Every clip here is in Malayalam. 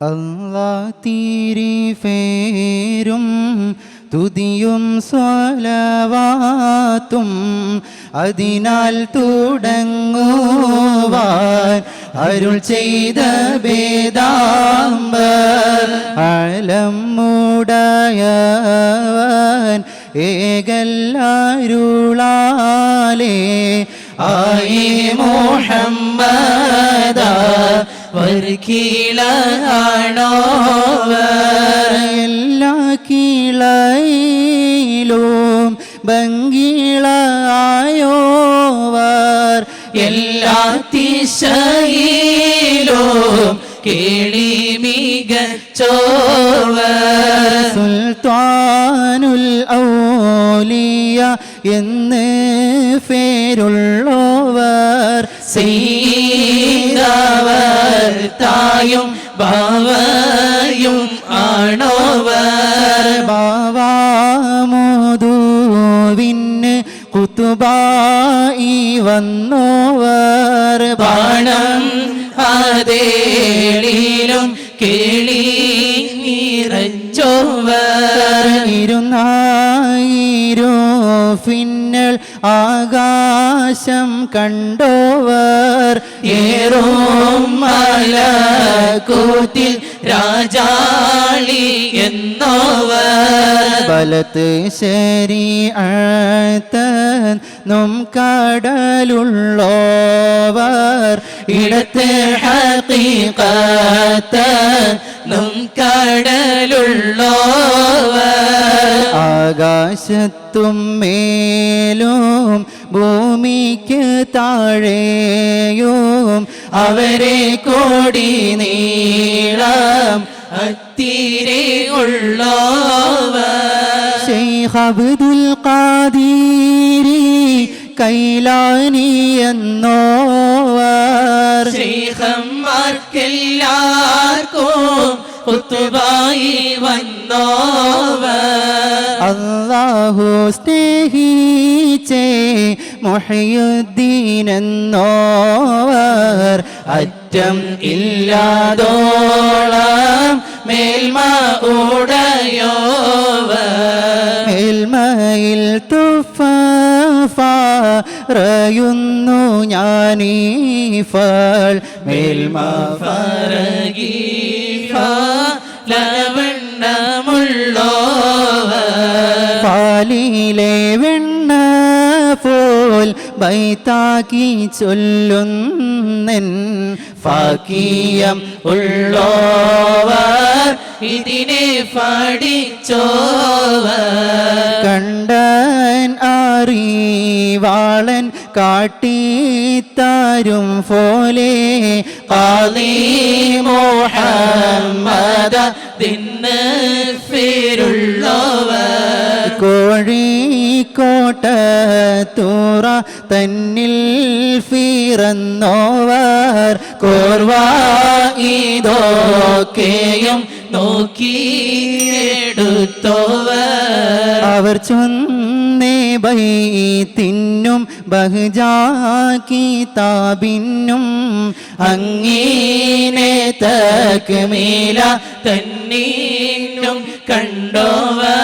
അല്ലാ തിരുഫേരും തുതിയും സ്വലവാത്തും അതിനാൽ തുടങ്ങുവാൻ അരുൾ ചെയ്ത വേദാംബർ അലമുടയവൻ ഏകല്ലരുളാലേ ആയി മുഹമ്മദ വർക്കീളാണോവർ എല്ലാ കീളയിലും ഭംഗിളായോവർ എല്ലാ ദിശയിലും കേളി മികച്ചോവർ സുൽത്താനുൽ ഔലിയ എന്ന് പേരുള്ളോവർ സയ്യിദവർ തായും ബാവയും ആണോവർ ബാവാമുദുവിന് കുത്തുബായി വന്നോവർ ബാണം അതേളിലും കേളി നിറച്ചോവർ ഇരുന്നായിരോഫിന്നൽ ആകാശം കണ്ടോവർ ഏറും മലക്കൂത്തിൽ രാജാളി എന്നോവർ ബലത്ത് ശരീഅത്തനും കടലുള്ളോവർ ഇടത്ത് ഹഖീഖത്തനും കടലുള്ളോവർ ആകാശത്തും മേലും ഭൂമിക്ക് താഴെയും അവരെ കോടി നീളം അത്തിരെ ഉള്ളോവർ ശൈഖ് അബ്ദുൽ ഖാദിരി കൈലാനി എന്നോവർ ശൈഖന്മാർക്കെല്ലാവർക്കും ഖുത്ബായി വന്നോവർ അല്ലാഹു സ്നേഹിച്ചേ മുഹ്യുദ്ദീൻ എന്നോവർ അറ്റം ഇല്ലാതോളം മേൽമ ഉടയോവർ മേൽമയിൽ പറയുന്നു ഞാനീഫൾ മേൽമ ലവണ്ണമുള്ളോവർ പാലിലെ വെണ്ണ പോൽ ബൈത്താക്കി ചൊല്ലുന്നെൻ ഫാക്കിയം ഉള്ളോവർ ഇതിനെ പഠിച്ചോവർ കണ്ടൻ അറിവാളൻ കാട്ടിത്താരും പോലെ ഖാദി മുഹമ്മദ ദിന്ന് പേരുള്ളോവർ കോഴിക്കോട്ടത്തൂറ തന്നിൽ ഫിറന്നോവർ കോർവായിതൊക്കെയും നോക്കിയെടുത്തോവർ അവർ ചൊന്നേ ബൈത്തിനും ബഹ്ജാക്കി താബിനും അങ്ങീനെ തക്മീല തന്നീനും കണ്ടോവർ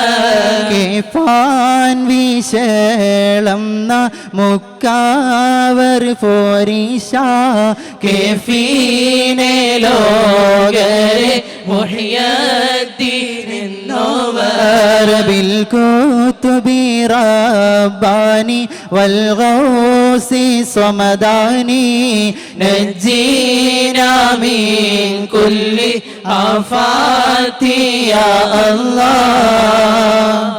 കേഫാൻ വിശേളം മുക്കാവർ പോരീഷ കേഫീനെ ലോകരെ മുഹ്യുദ്ദീൻ എന്നോവർ ബിൽ കുതുബി റബ്ബാനി വൽ ഗൗസി സമദാനി നജ്ജീനാ മിൻ കുല്ലി ആഫാതി യാ അല്ലാഹ്.